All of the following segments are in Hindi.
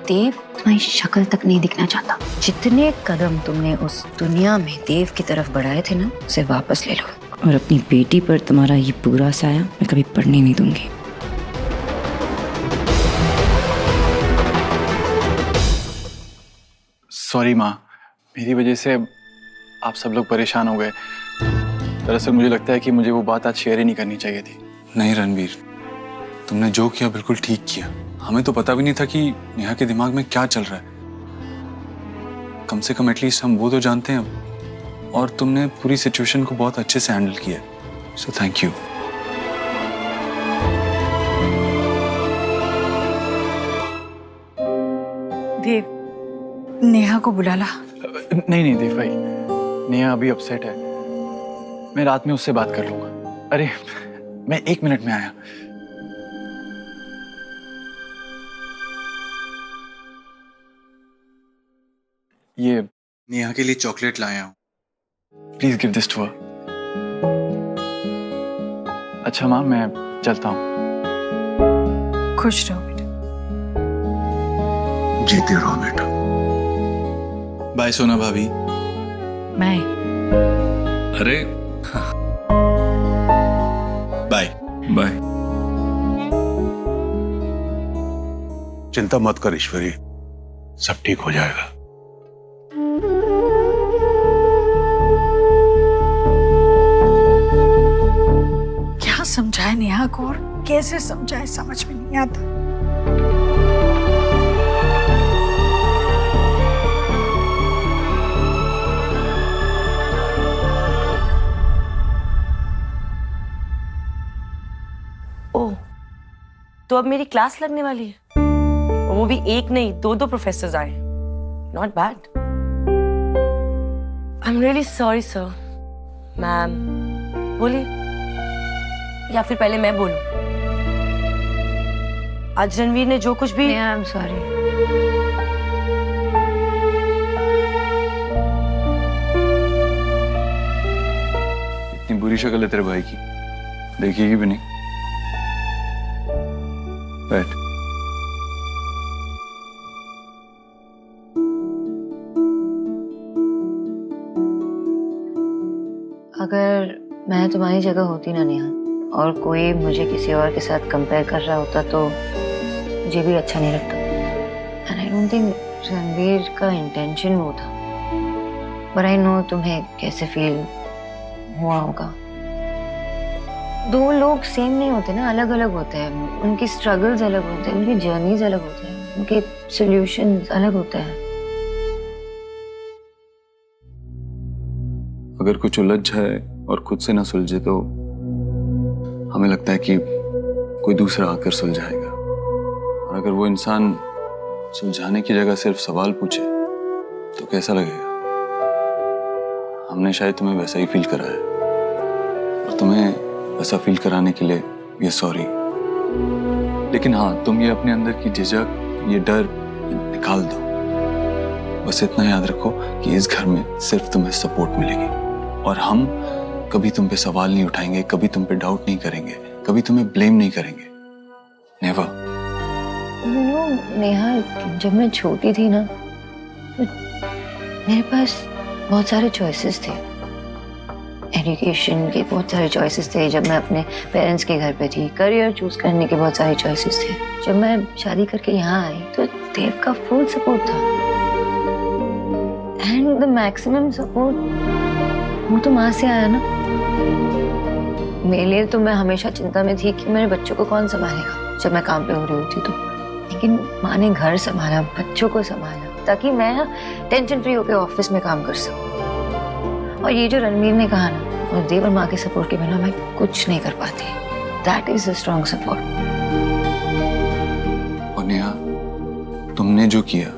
देव तुम्हारी शक्ल तक नहीं दिखना चाहता। जितने कदम तुमने उस दुनिया में देव की तरफ बढ़ाए थे ना, उसे वापस ले लो और अपनी बेटी पर तुम्हारा ये बुरा साया मैं कभी पड़ने नहीं दूंगी। सॉरी माँ, मेरी वजह से आप सब लोग परेशान हो गए। दरअसल मुझे लगता है कि मुझे वो बात आज शेयर ही नहीं करनी चाहिए थी। नहीं रणवीर, तुमने जो किया बिल्कुल ठीक किया। हमें तो पता भी नहीं था कि नेहा के दिमाग में क्या चल रहा है। कम से कम एटलीस्ट हम वो तो जानते हैं अब। और तुमने पूरी सिचुएशन को बहुत अच्छे से हैंडल किया, सो थैंक यू। देव, नेहा को बुला ला। नहीं देव भाई, नेहा अभी अपसेट है। मैं रात में उससे बात कर लूंगा। अरे मैं 1 मिनट में आया। ये नेहा के लिए चॉकलेट लाया हूँ। Please give this to her. अच्छा माँ, मैं चलता हूँ। खुश रहो बेटा। जीते रहो बेटा। बाय सोना भाभी। मैं अरे बाय बाय। चिंता मत कर ईश्वरी, सब ठीक हो जाएगा। क्या समझाए नेहा को और कैसे समझाए समझ में नहीं आता। ओह, तो अब मेरी क्लास लगने वाली है। और वो भी एक नहीं, 2 प्रोफेसर्स आए। Not bad. I am really sorry sir. Ma'am बोलिए, या फिर पहले मैं बोलूं? आज रणवीर ने जो कुछ भी। I am sorry. इतनी बुरी शक्ल है तेरे भाई की, देखिएगी भी नहीं। बैठ। अगर मैं तुम्हारी जगह होती ना नेहा, और कोई मुझे किसी और के साथ कंपेयर कर रहा होता तो मुझे भी अच्छा नहीं लगता। And I don't think Ranveer का इंटेंशन वो था, पर आई नो तुम्हें कैसे फील हुआ होगा। 2 लोग सेम नहीं होते ना, अलग अलग होते हैं। उनकी स्ट्रगल्स अलग होते हैं, उनकी जर्नीज अलग होते हैं, उनके सॉल्यूशंस अलग होते हैं। अगर कुछ उलझ जाए और खुद से ना सुलझे तो हमें लगता है कि कोई दूसरा आकर सुलझाएगा। और अगर वो इंसान सुलझाने की जगह सिर्फ सवाल पूछे तो कैसा लगेगा? हमने शायद तुम्हें वैसा ही फील कराया, और तुम्हें वैसा फील कराने के लिए ये सॉरी। लेकिन हाँ, तुम ये अपने अंदर की झिझक, ये डर निकाल दो। बस इतना याद रखो कि इस घर में सिर्फ तुम्हें सपोर्ट मिलेगी, और हम कभी तुम पे सवाल नहीं उठाएंगे, कभी तुम पे डाउट नहीं करेंगे, कभी तुम्हें ब्लेम नहीं करेंगे। नेवर। यू नो नेहा, जब मैं छोटी थी ना, तो मेरे पास बहुत सारे चॉइसेस थे। एजुकेशन के बहुत सारे चॉइसेस थे जब मैं अपने पेरेंट्स के घर पे थी। करियर चूज करने के बहुत सारे चॉइसेस थे। जब मैं शादी करके यहाँ आई तो देव का फुल सपोर्ट था, एंड द मैक्सिमम सपोर्ट वो तो माँ से आया ना। मेरे लिए तो मैं हमेशा चिंता में थी कि मेरे बच्चों को कौन संभालेगा जब मैं काम पे हो रही होती तो, लेकिन माँ ने घर संभाला, बच्चों को संभाला, ताकि मैं टेंशन फ्री होकर ऑफिस में काम कर सकूं। और ये जो रणवीर ने कहा ना, और देव और माँ के सपोर्ट के बिना मैं कुछ नहीं कर पाती। That is a strong support. और नेहा, तुमने जो किया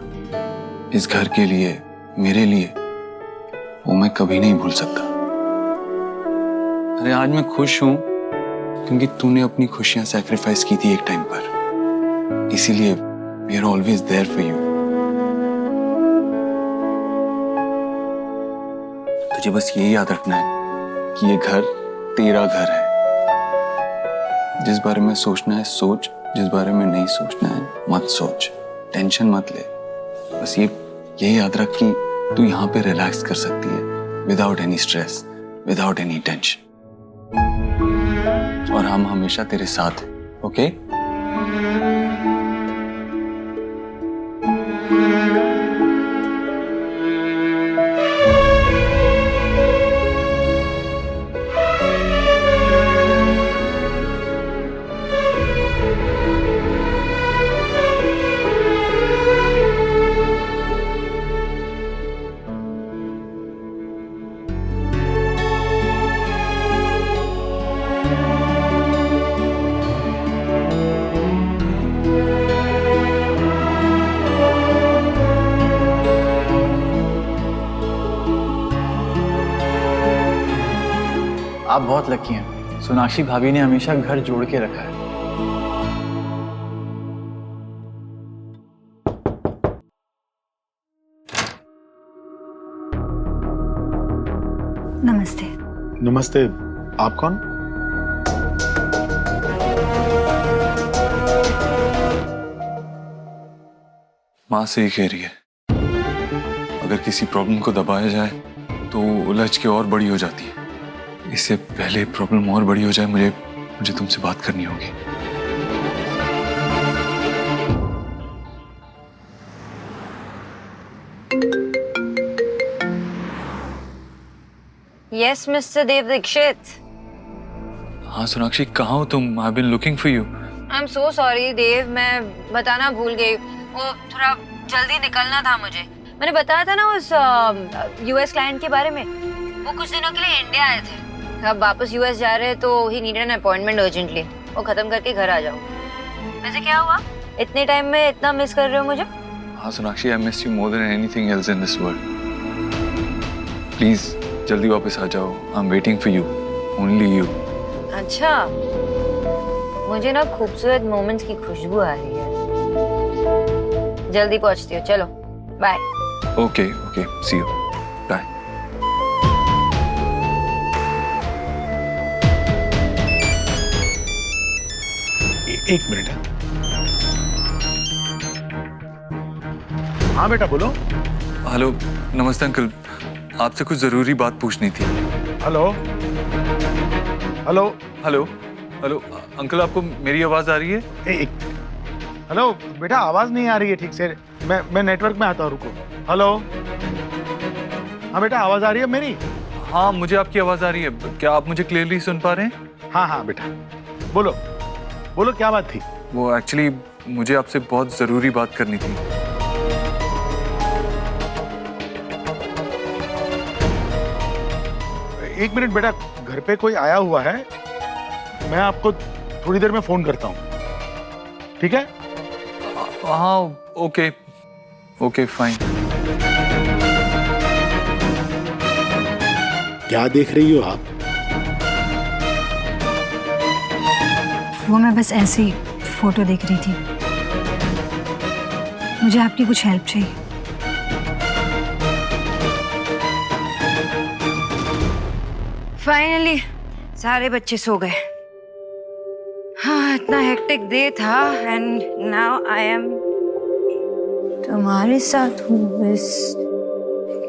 इस घर के लिए, मेरे लिए, वो मैं कभी नहीं भूल सकता। अरे आज मैं खुश हूं क्योंकि तूने अपनी खुशियां सैक्रिफाइस की थी एक टाइम पर, इसीलिए we are always there for you. तुझे बस यही याद रखना है कि ये घर तेरा घर है। जिस बारे में सोचना है सोच, जिस बारे में नहीं सोचना है मत सोच। टेंशन मत ले। बस ये याद रख कि तू यहाँ पे रिलैक्स कर सकती है without any stress, without any tension. और हम हमेशा तेरे साथ हैं, ओके? आप बहुत लकी हैं। सोनाक्षी भाभी ने हमेशा घर जोड़ के रखा है। नमस्ते। नमस्ते। आप कौन? माँ से ही कह रही है, अगर किसी प्रॉब्लम को दबाया जाए तो उलझ के और बड़ी हो जाती है। इससे पहले प्रॉब्लम और बड़ी हो जाए, मुझे तुमसे बात करनी होगी। Yes mister Dev Dikshit. हाँ सोनाक्षी, कहाँ हो तुम? I been looking for you. I am so sorry Dev, मैं बताना भूल गई। वो थोड़ा जल्दी निकलना था मुझे। मैंने बताया था ना उस यूएस क्लाइंट के बारे में। वो कुछ दिनों के लिए इंडिया आए थे, अब वापस यूएस जा रहे हैं तो he needed an appointment urgently. वो खत्म करके घर आ जाओ। वैसे क्या हुआ, इतने टाइम में इतना मिस कर रहे हो मुझे? हाँ Sonakshi, I miss you more than anything else in this world. Please जल्दी वापस आ जाओ। I am waiting for you, only you. अच्छा, मुझे ना खूबसूरत मोमेंट्स की खुशबू आ रही है। जल्दी पहुंचती हो, चलो bye. Okay okay, see you, bye. एक मिनट। हाँ बेटा बोलो। हेलो, नमस्ते अंकल, आपसे कुछ जरूरी बात पूछनी थी। Hello hello hello hello uncle, आपको मेरी आवाज आ रही है? हेलो बेटा, आवाज नहीं आ रही है ठीक से। मैं नेटवर्क में आता हूँ, रुको। हेलो, हाँ बेटा, आवाज आ रही है मेरी? हाँ, मुझे आपकी आवाज आ रही है। क्या आप मुझे क्लियरली सुन पा रहे हैं? हाँ हाँ बेटा, बोलो बोलो, क्या बात थी? वो एक्चुअली मुझे आपसे बहुत जरूरी बात करनी थी। एक मिनट बेटा, घर पे कोई आया हुआ है, मैं आपको थोड़ी देर में फोन करता हूँ, ठीक है? हाँ ओके ओके फाइन। क्या देख रही हो आप? वो मैं बस ऐसे ही फोटो देख रही थी। मुझे आपकी कुछ हेल्प चाहिए। फाइनली सारे बच्चे सो गए। हाँ, इतना हेक्टिक डे था एंड नाउ आई एम तुम्हारे साथ हूँ इस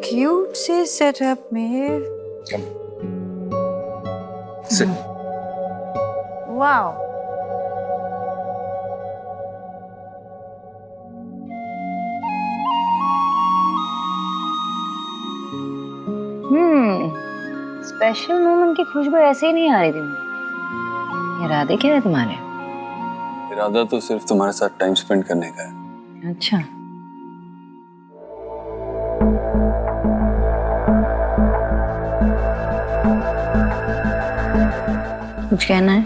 क्यूट से सेटअप में। वाओ, स्पेशल मोमेंट की खुशबू ऐसे ही नहीं आ रही थी मुझे। इरादे क्या है तुम्हारे? इरादा तो सिर्फ तुम्हारे साथ टाइम स्पेंड करने का है। अच्छा, कुछ कहना है?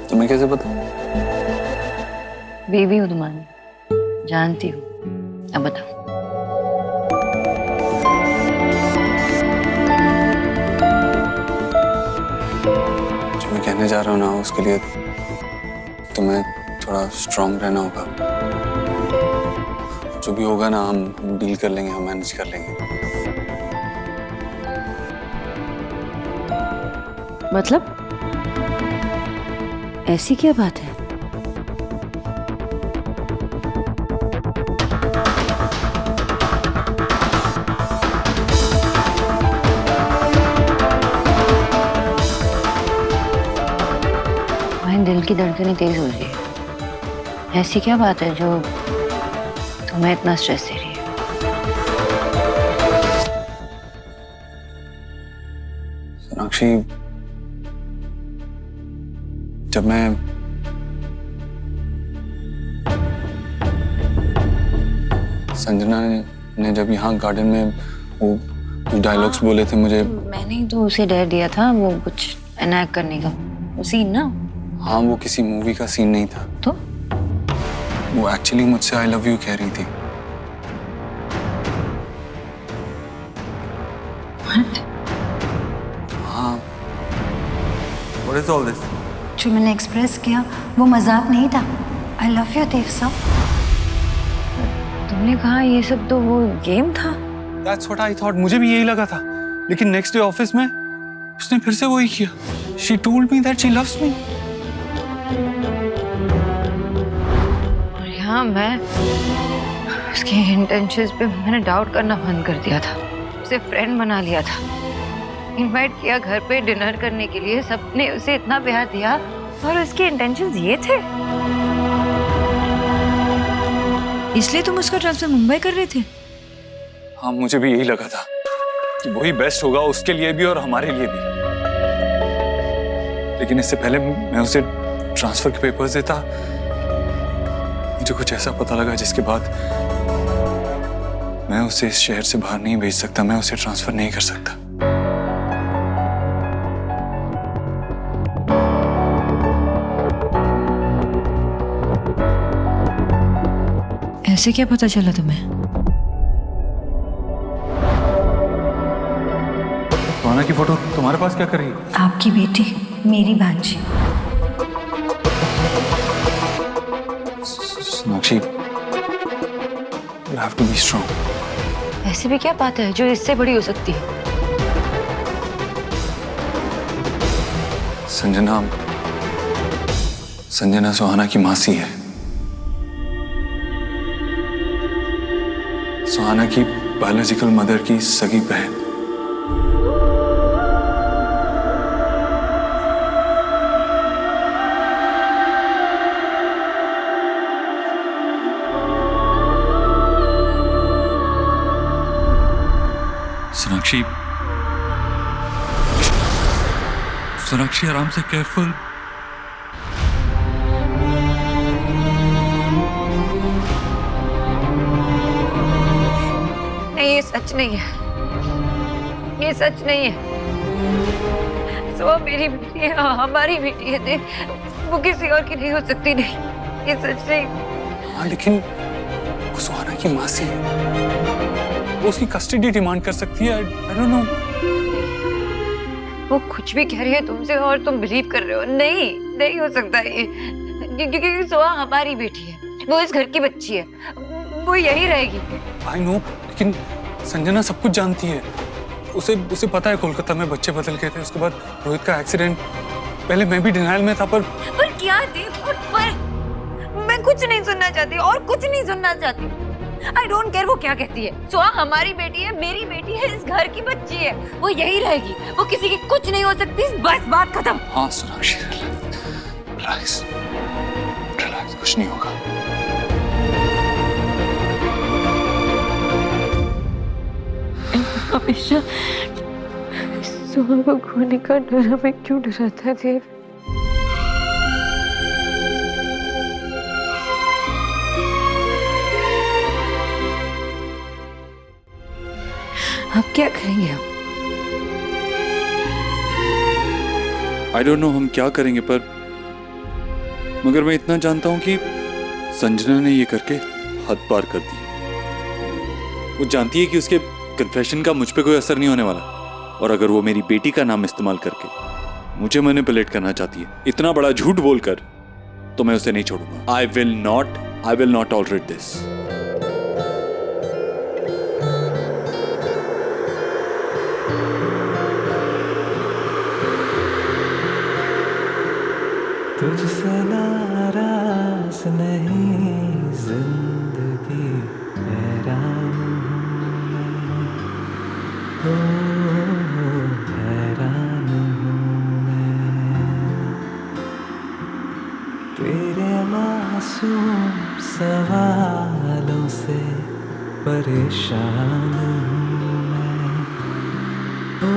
तुम्हें कैसे पता? बीवी हूँ तुम्हारी, जानती हूँ। अब बताओ। जो मैं कहने जा रहा हूँ ना, उसके लिए तुम्हें थोड़ा स्ट्रांग रहना होगा। जो भी होगा ना, हम डील कर लेंगे, हम मैनेज कर लेंगे। मतलब ऐसी क्या बात है? दिल की धड़कनें तेज हो रही है। ऐसी क्या बात है जो तुम्हें इतना स्ट्रेस दे रही है? सोनाक्षी, जब मैं संजना ने जब यहाँ गार्डन में वो कुछ डायलॉग्स बोले थे मुझे। मैंने ही तो उसे डर दिया था, वो कुछ एनैक्ट करने का, वो सीन ना। हाँ, वो किसी मूवी का सीन नहीं था। तो वो एक्चुअली मुझसे आई लव यू कह रही थी। हाँ। What is all this? जो मैंने एक्सप्रेस किया वो मजाक नहीं था। आई लव यू देव साहब। तुमने कहा ये सब तो वो गेम था। That's what I thought. मुझे भी यही लगा था, लेकिन नेक्स्ट डे ऑफिस में उसने फिर से वही किया। She told me that she loves me. और यहाँ मैं उसके इंटेंशंस पे मैंने डाउट करना बंद कर दिया था, उसे फ्रेंड बना लिया था, इनवाइट किया घर पे डिनर करने के लिए, सबने उसे इतना प्यार दिया और उसके इंटेंशंस ये थे। इसलिए तुम उसका ट्रांसफर मुंबई कर रहे थे? हाँ, मुझे भी यही लगा था कि वही बेस्ट होगा उसके लिए भी और हमारे लिए भी। लेकिन इससे पहले मैं उसे ट्रांसफर के पेपर्स देता, मुझे कुछ ऐसा पता लगा जिसके बाद मैं उसे इस शहर से बाहर नहीं भेज सकता, मैं उसे ट्रांसफर नहीं कर सकता। ऐसे क्या पता चला तुम्हें? सोना की फोटो तुम्हारे पास क्या कर रही है? आपकी बेटी, मेरी भांजी। Sonakshi, you have to be strong. ऐसी भी क्या बात है जो इससे बड़ी हो सकती है? संजना सुहाना की मासी है। सुहाना की बायोलॉजिकल मदर की सगी बहन। सोनाक्षी आराम से, केयरफुल। नहीं, ये सच नहीं है, ये सच नहीं है। सुहा मेरी बेटी है, हमारी बेटी है, देव, वो किसी और की नहीं हो सकती। नहीं, ये सच नहीं। हाँ, लेकिन वो सुहाना की मासी है, वो उसकी कस्टडी डिमांड कर सकती है। I don't know। वो कुछ भी कह रही है तुमसे और तुम बिलीव कर रहे हो। नहीं, नहीं हो सकता ये, क्योंकि सुहा हमारी बेटी है, वो इस घर की बच्ची है, वो यही रहेगी। I know, लेकिन संजना सब कुछ जानती है। उसे पता है कोलकाता में बच्चे बदल गए थे, उसके बाद रोहित का एक्सीडेंट। पहले मैं भी डिनाइल में था, पर क्या देव, पर मैं कुछ नहीं सुनना चाहती और कुछ नहीं सुनना चाहती। I don't care वो क्या कहती है। सुहा हमारी बेटी है, मेरी बेटी है, इस घर की बच्ची है, वो यही रहेगी, वो किसी की कुछ नहीं हो सकती। बस बात खत्म। हाँ सोनाक्षी, रिलैक्स, कुछ नहीं होगा। हमेशा सुहा को खोने का डर हमें क्यों डराता है देव? अब क्या करेंगे हम? आई डोंट नो हम क्या करेंगे, पर मगर मैं इतना जानता हूं कि संजना ने ये करके हद पार कर दी। वो जानती है कि उसके कन्फेशन का मुझ पे कोई असर नहीं होने वाला, और अगर वो मेरी बेटी का नाम इस्तेमाल करके मुझे मैनिपुलेट करना चाहती है, इतना बड़ा झूठ बोलकर, तो मैं उसे नहीं छोड़ूंगा। I will not tolerate this. तुझसे नाराज नहीं जिंदगी, हैरान हूँ मैं, हैरान हूँ मैं। परेशान हूँ मैं, ओ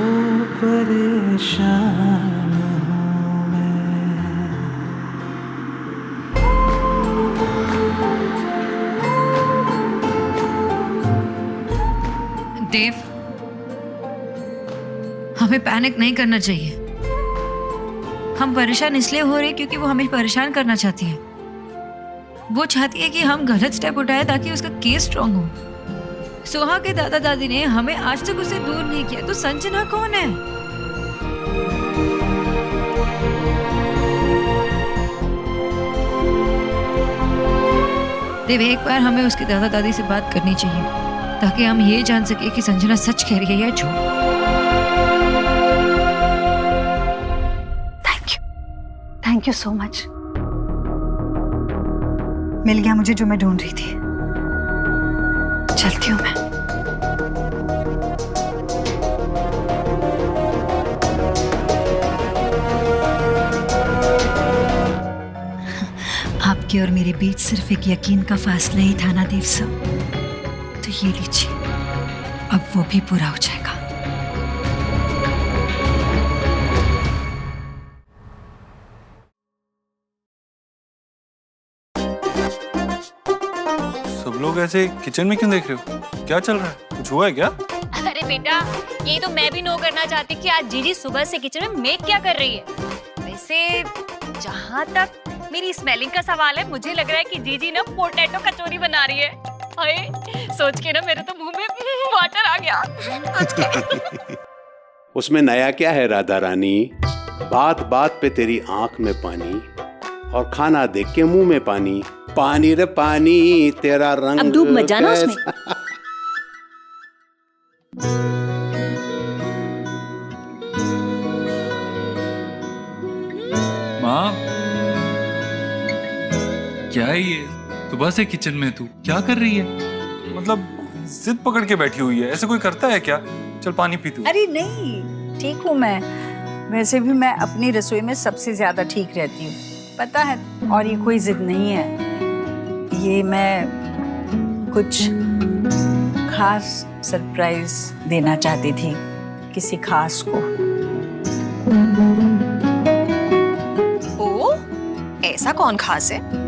परेशान हूँ मैं। देव, हमें पैनिक नहीं करना चाहिए। हम परेशान इसलिए हो रहे क्योंकि वो हमें परेशान करना चाहती है। वो चाहती है कि हम गलत स्टेप उठाए ताकि उसका केस स्ट्रांग हो। सोहा के दादा दादी ने हमें आज तक उससे दूर नहीं किया, तो संजना कौन है? देव, एक बार हमें उसके दादा दादी से बात करनी चाहिए ताकि हम ये जान सके कि संजना सच कह रही है या झूठ। Thank you so much. मिल गया मुझे जो मैं ढूंढ रही थी। चलती हूँ मैं। आपके और मेरे बीच सिर्फ एक यकीन का फासला ही था ना देव साहब, तो ये लीजिए, अब वो भी पूरा हो जाएगा। सब लोग ऐसे किचन में क्यों देख रहे हो? क्या चल रहा है? कुछ हुआ है क्या? अरे बेटा, ये तो मैं भी नो करना चाहती कि आज जीजी सुबह से किचन में मेक क्या कर रही है। वैसे जहाँ तक मेरी स्मेलिंग का सवाल है, मुझे लग रहा है कि जीजी ना पोटैटो कचौरी बना रही है। हाय, सोच के ना मेरे तो मुंह में वाटर आ गया। उसमें नया क्या है राधा रानी? बात बात पे तेरी आंख में पानी और खाना देख के मुंह में पानी। पानी रे पानी, तेरा रंग अब डूब मत जाना उसमें। माँ, क्या है ये? सुबह से किचन में तू क्या कर रही है? मतलब जिद पकड़ के बैठी हुई है। ऐसे कोई करता है क्या? चल पानी पी तू। अरे नहीं, ठीक हूँ मैं। वैसे भी मैं अपनी रसोई में सबसे ज्यादा ठीक रहती हूँ, पता है। और ये कोई जिद नहीं है, ये मैं कुछ खास सरप्राइज देना चाहती थी किसी खास को। ओ, ऐसा कौन खास है?